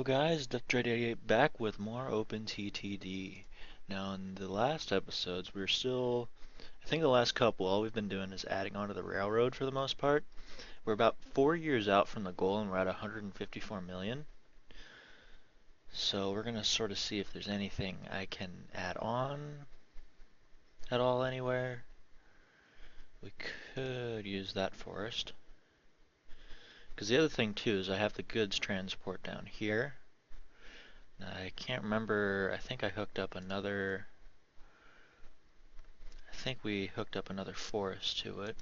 guys, Def88 back with more OpenTTD. Now in the last episodes, I think the last couple, all we've been doing is adding onto the railroad for the most part. We're about 4 years out from the goal and we're at 154 million. So we're going to sort of see if there's anything I can add on at all anywhere. We could use that forest. Because the other thing too is I have the goods transport down here. I can't remember, I think we hooked up another forest to it.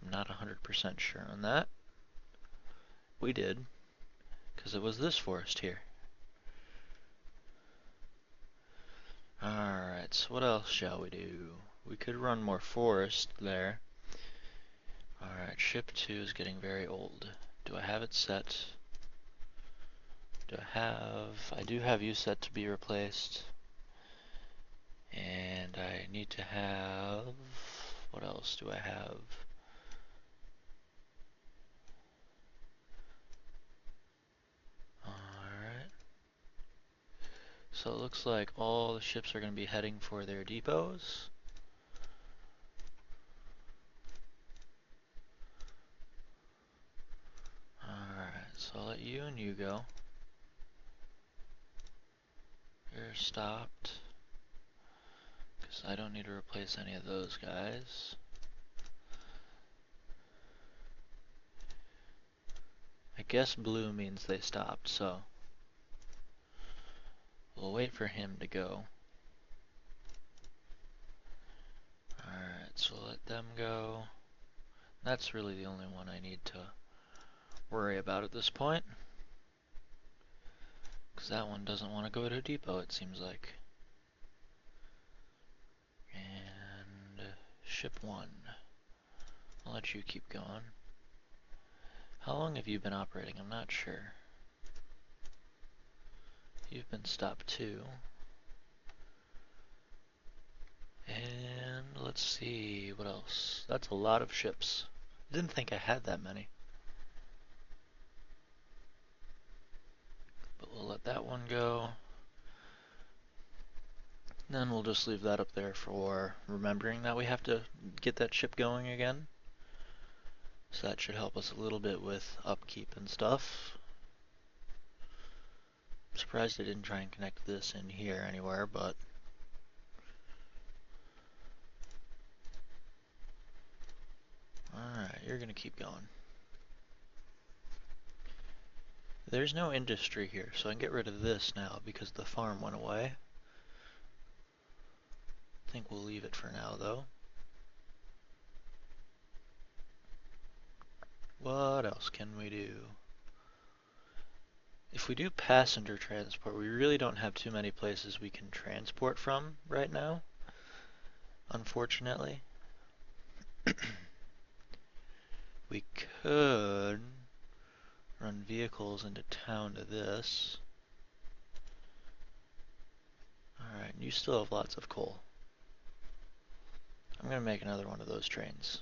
I'm not 100% sure on that. We did, because it was this forest here. Alright, so what else shall we do? We could run more forest there. Alright, ship 2 is getting very old. Do I have it set? I do have you set to be replaced. And I need to have, what else do I have? Alright. So it looks like all the ships are going to be heading for their depots. Alright, so I'll let you and you go. You're stopped. Because I don't need to replace any of those guys. I guess blue means they stopped, so we'll wait for him to go. Alright, so let them go. That's really the only one I need to worry about at this point. Because that one doesn't want to go to a depot, it seems like. And ship 1. I'll let you keep going. How long have you been operating? I'm not sure. You've been stopped too. And let's see, what else? That's a lot of ships. Didn't think I had that many. But we'll let that one go. Then we'll just leave that up there for remembering that we have to get that ship going again. So that should help us a little bit with upkeep and stuff. I'm surprised I didn't try and connect this in here anywhere, but alright, you're gonna keep going. There's no industry here, so I can get rid of this now because the farm went away. I think we'll leave it for now though. What else can we do? If we do passenger transport, we really don't have too many places we can transport from right now, unfortunately. We could run vehicles into town to this. Alright, you still have lots of coal. I'm going to make another one of those trains.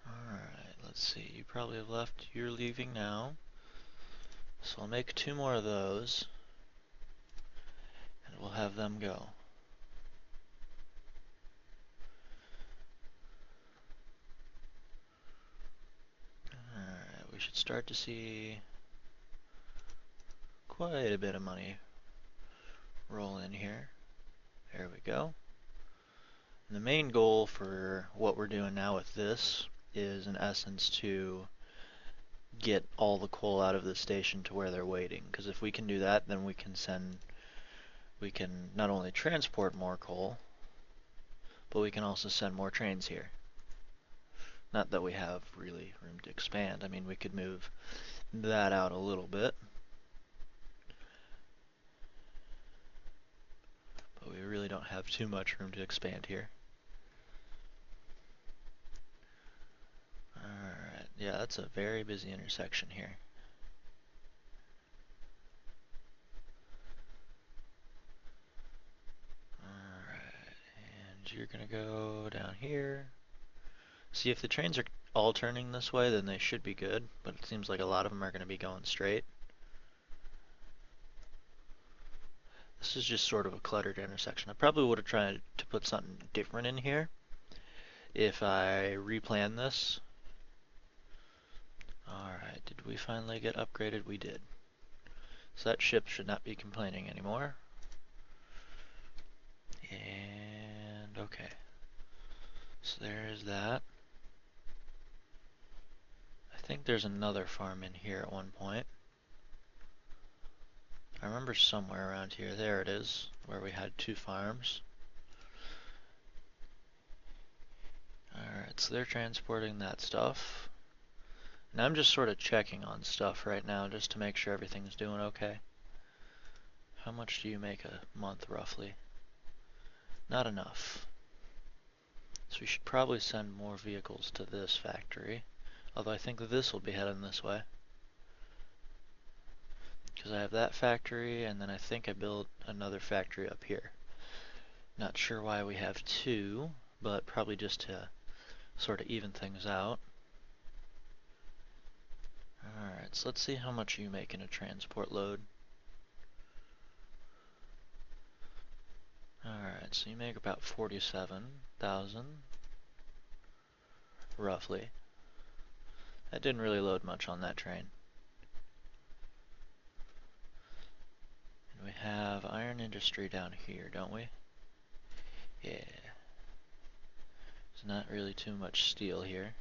Alright, let's see. You probably have left. You're leaving now. So I'll make 2 more of those. And we'll have them go. Alright, we should start to see quite a bit of money roll in here. There we go. And the main goal for what we're doing now with this is in essence to get all the coal out of the station to where they're waiting. Because if we can do that, then we can not only transport more coal, but we can also send more trains here. Not that we have really room to expand. I mean, we could move that out a little bit. But we really don't have too much room to expand here. Alright, yeah, that's a very busy intersection here. Alright, and you're gonna go down here. See, if the trains are all turning this way, then they should be good, but it seems like a lot of them are gonna be going straight. This is just sort of a cluttered intersection. I probably would have tried to put something different in here if I replan this. Alright, did we finally get upgraded? We did. So that ship should not be complaining anymore. And okay. So there is that. I think there's another farm in here at one point. I remember somewhere around here. There it is, where we had 2 farms. Alright, so they're transporting that stuff. And I'm just sort of checking on stuff right now just to make sure everything's doing okay. How much do you make a month, roughly? Not enough. So we should probably send more vehicles to this factory. Although I think that this will be heading this way. Because I have that factory, and then I think I built another factory up here. Not sure why we have 2, but probably just to sort of even things out. Alright, so let's see how much you make in a transport load. Alright, so you make about 47,000, roughly. That didn't really load much on that train. And we have iron industry down here, don't we? Yeah. There's not really too much steel here.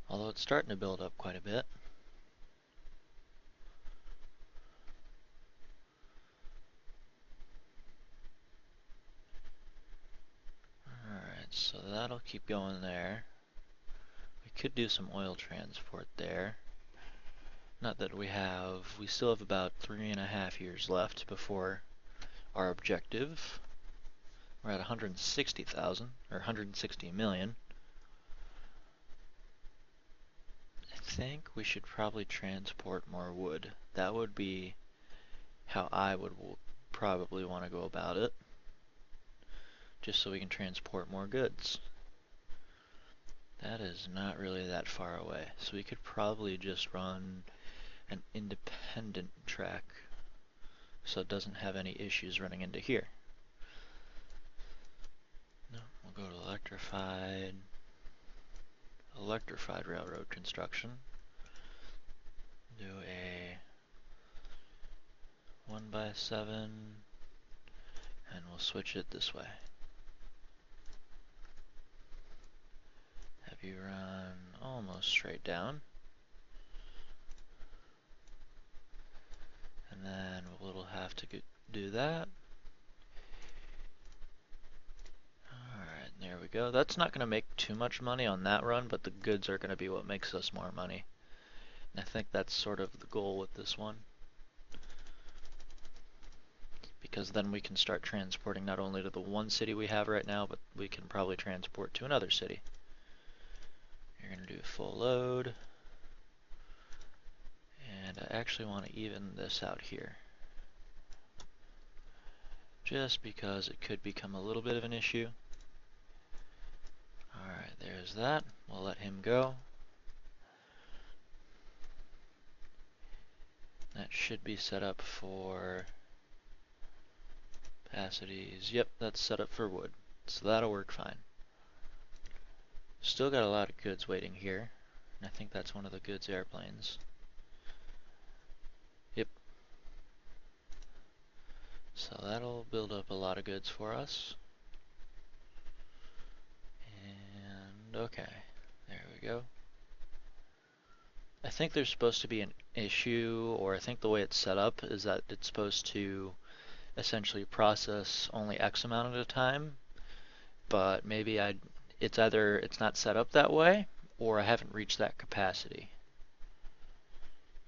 Although it's starting to build up quite a bit. Alright, so that'll keep going there. We could do some oil transport there. Not that we still have about 3.5 years left before our objective. We're at 160,000, or 160 million. I think we should probably transport more wood. That would be how I would probably want to go about it. Just so we can transport more goods. That is not really that far away. So we could probably just run an independent track so it doesn't have any issues running into here. No, we'll go to electrified railroad construction. Do a 1x7 and we'll switch it this way. Have you run almost straight down. And then we'll have to do that. Alright, there we go. That's not going to make too much money on that run, but the goods are going to be what makes us more money. And I think that's sort of the goal with this one. Because then we can start transporting not only to the one city we have right now, but we can probably transport to another city. You're going to do full load. And I actually want to even this out here. Just because it could become a little bit of an issue. Alright, there's that. We'll let him go. That should be set up for capacities. Yep, that's set up for wood. So that'll work fine. Still got a lot of goods waiting here. And I think that's one of the goods airplanes. Yep. So that'll build up a lot of goods for us. And okay, there we go. I think there's supposed to be an issue, or I think the way it's set up is that it's supposed to essentially process only X amount at a time, but maybe it's either it's not set up that way, or I haven't reached that capacity.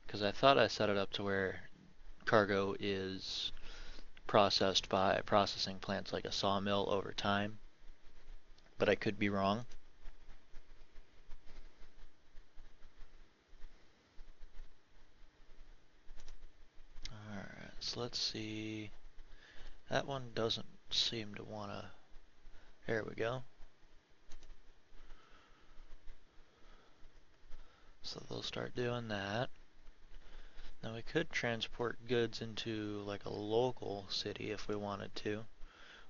Because I thought I set it up to where cargo is processed by processing plants like a sawmill over time, but I could be wrong. Alright, so let's see. That one doesn't seem to want to. There we go. So they'll start doing that. Now we could transport goods into like a local city if we wanted to.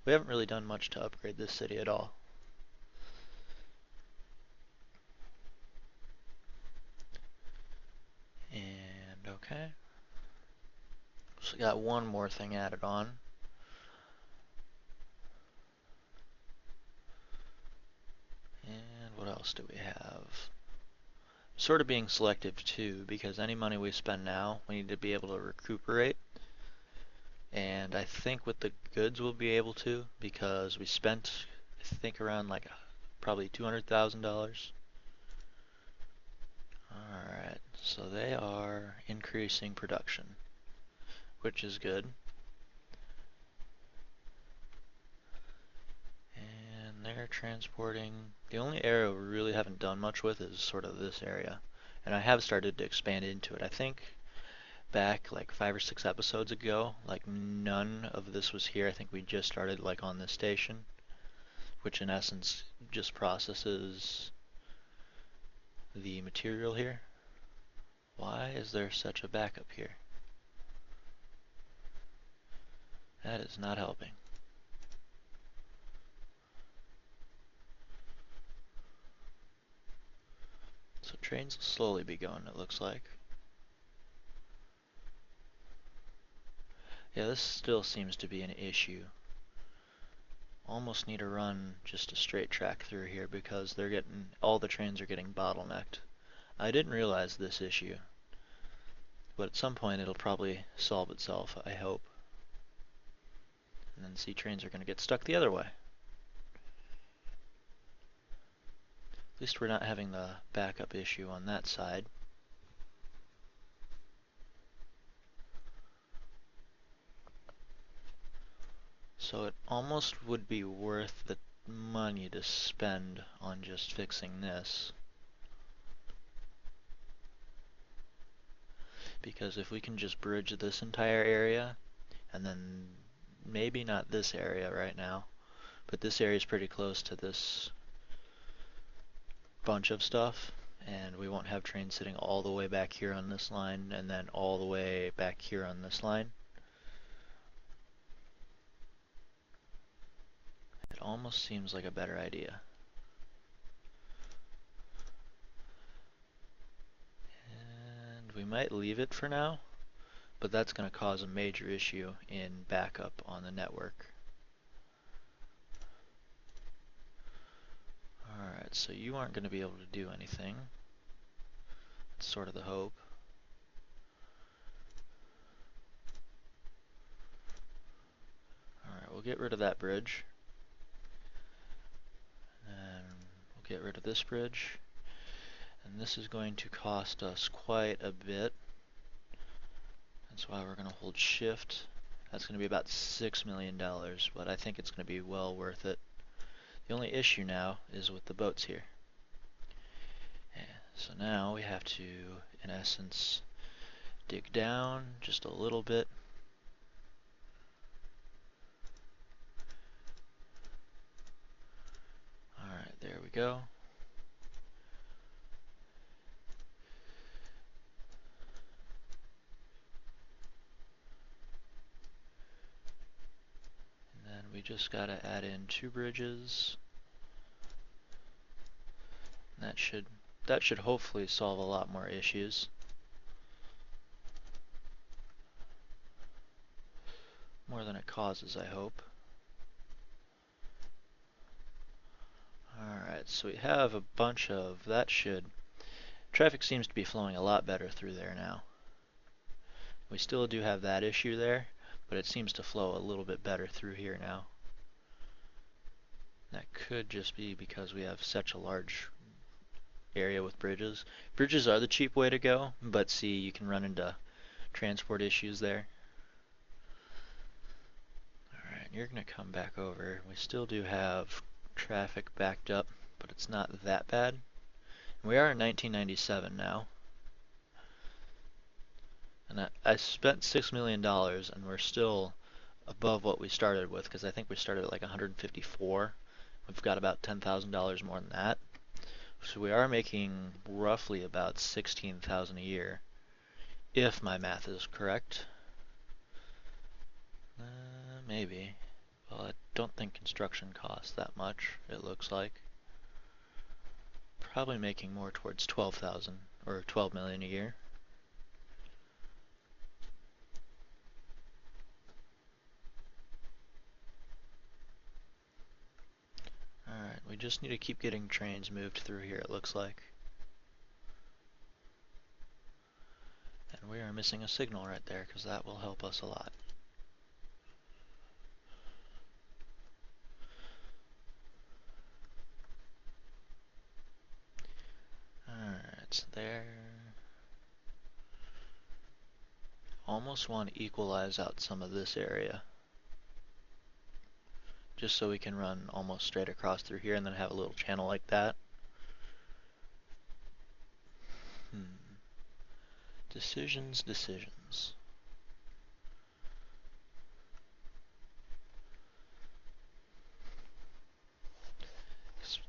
We haven't really done much to upgrade this city at all. And okay. So we got one more thing added on. And what else do we have? Sort of being selective too, because any money we spend now, we need to be able to recuperate. And I think with the goods we'll be able to, because we spent, I think, around like probably $200,000. Alright, so they are increasing production, which is good. And they're transporting. The only area we really haven't done much with is sort of this area. And I have started to expand into it. I think back like 5 or 6 episodes ago, like none of this was here. I think we just started like on this station, which in essence just processes the material here. Why is there such a backup here? That is not helping. So trains will slowly be going, it looks like. Yeah, this still seems to be an issue. Almost need to run just a straight track through here because they're getting, all the trains are getting bottlenecked. I didn't realize this issue, but at some point it'll probably solve itself, I hope. And then C trains are going to get stuck the other way. At least we're not having the backup issue on that side. So it almost would be worth the money to spend on just fixing this. Because if we can just bridge this entire area, and then maybe not this area right now, but this area is pretty close to this bunch of stuff, and we won't have trains sitting all the way back here on this line, and then all the way back here on this line. It almost seems like a better idea. And we might leave it for now, but that's going to cause a major issue in backup on the network. Alright, so you aren't going to be able to do anything. That's sort of the hope. Alright, we'll get rid of that bridge. And we'll get rid of this bridge. And this is going to cost us quite a bit. That's why we're going to hold shift. That's going to be about $6 million, but I think it's going to be well worth it. The only issue now is with the boats here. So now we have to, in essence, dig down just a little bit. Alright, there we go. And then we just got to add in 2 bridges. And that should hopefully solve a lot more issues. More than it causes, I hope. Alright, so we have a bunch of, that should, traffic seems to be flowing a lot better through there now. We still do have that issue there, but it seems to flow a little bit better through here now. That could just be because we have such a large area with bridges. Bridges are the cheap way to go, but see, you can run into transport issues there. Alright, you're going to come back over. We still do have traffic backed up, but it's not that bad. We are in 1997 now. And I spent $6 million and we're still above what we started with, because I think we started at like 154. We've got about $10,000 more than that. So we are making roughly about 16,000 a year, if my math is correct. Maybe. Well, I don't think construction costs that much, it looks like. Probably making more towards 12,000 or 12 million a year. Alright, we just need to keep getting trains moved through here, it looks like. And we are missing a signal right there, because that will help us a lot. Alright, so there. Almost want to equalize out some of this area, just so we can run almost straight across through here and then have a little channel like that. Decisions, decisions.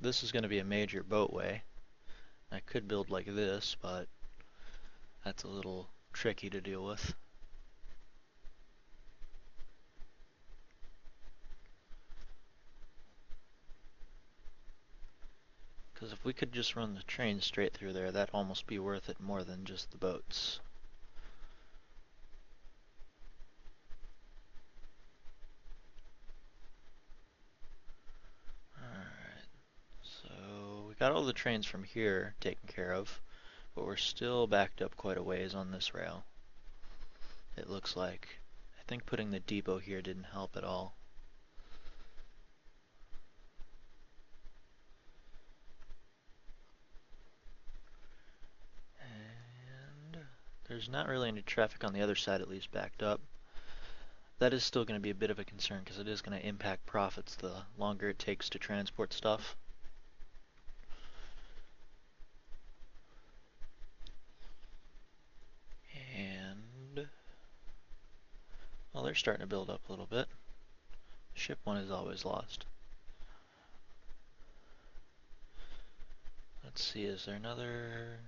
This is going to be a major boatway. I could build like this, but that's a little tricky to deal with. Because if we could just run the train straight through there, that'd almost be worth it more than just the boats. Alright, so we got all the trains from here taken care of, but we're still backed up quite a ways on this rail, it looks like. I think putting the depot here didn't help at all. And there's not really any traffic on the other side, at least backed up. That is still going to be a bit of a concern because it is going to impact profits the longer it takes to transport stuff. And, well, they're starting to build up a little bit. Ship one is always lost. Let's see, is there another?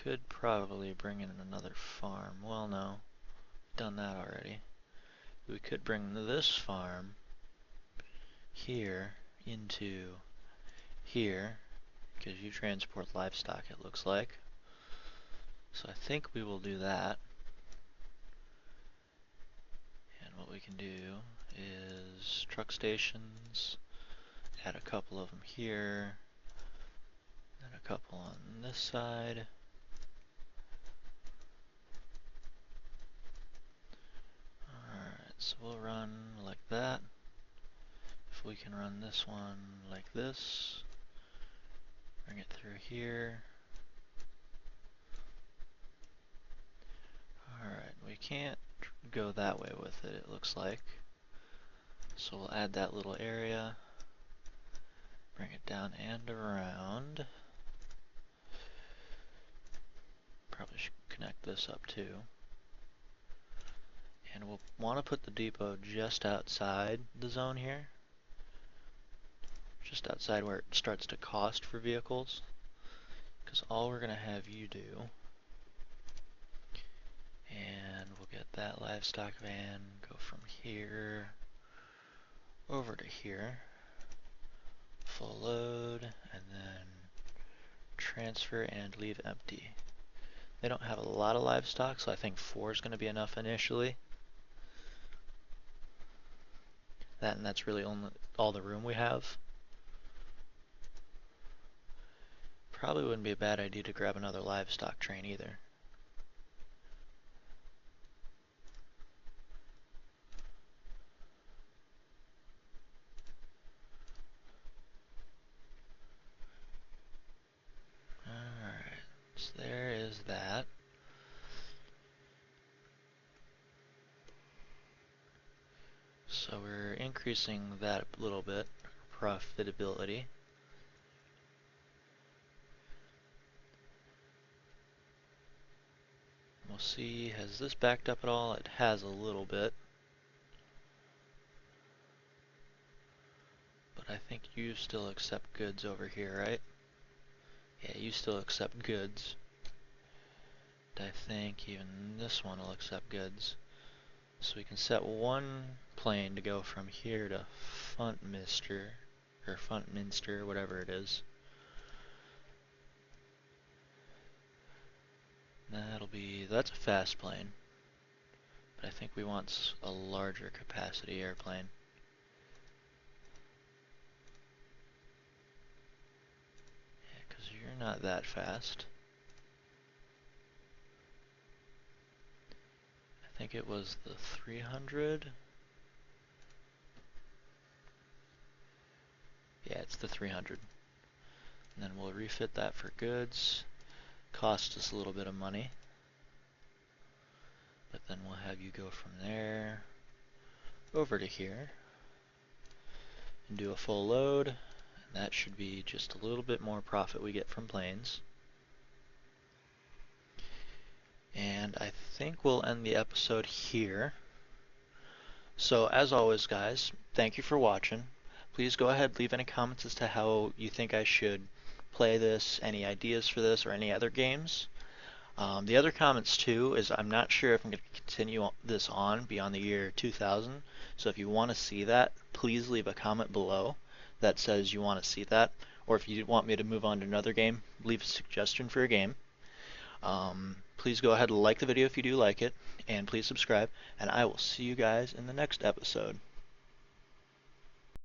Could probably bring in another farm. Well, no, done that already. We could bring this farm here into here, because you transport livestock, it looks like. So I think we will do that. And what we can do is truck stations, add a couple of them here, and a couple on this side. Alright, so we'll run like that. If we can run this one like this, bring it through here. Alright, we can't go that way with it, it looks like. So we'll add that little area, bring it down and around. Probably should connect this up too. And we'll want to put the depot just outside the zone here. Just outside where it starts to cost for vehicles. Because all we're going to have you do, and we'll get that livestock van, go from here over to here, full load, and then transfer and leave empty. They don't have a lot of livestock, so I think 4 is going to be enough initially. And that's really only all the room we have. Probably wouldn't be a bad idea to grab another livestock train either. Alright, so there is that. So we're increasing that a little bit, profitability. We'll see, has this backed up at all? It has a little bit. But I think you still accept goods over here, right? Yeah, you still accept goods. I think even this one will accept goods. So we can set one plane to go from here to Funtminster, or Funtminster, whatever it is. That's a fast plane. But I think we want a larger capacity airplane. Yeah, because you're not that fast. I think it was the 300. Yeah, it's the 300. And then we'll refit that for goods. Cost us a little bit of money. But then we'll have you go from there over to here and do a full load. And that should be just a little bit more profit we get from planes. And I think we'll end the episode here. So as always, guys, thank you for watching. Please go ahead, leave any comments as to how you think I should play this, any ideas for this, or any other games. The other comments too is I'm not sure if I'm going to continue this on beyond the year 2000. So if you want to see that, please leave a comment below that says you want to see that. Or if you want me to move on to another game, leave a suggestion for a game. Please go ahead and like the video if you do like it, and please subscribe, and I will see you guys in the next episode.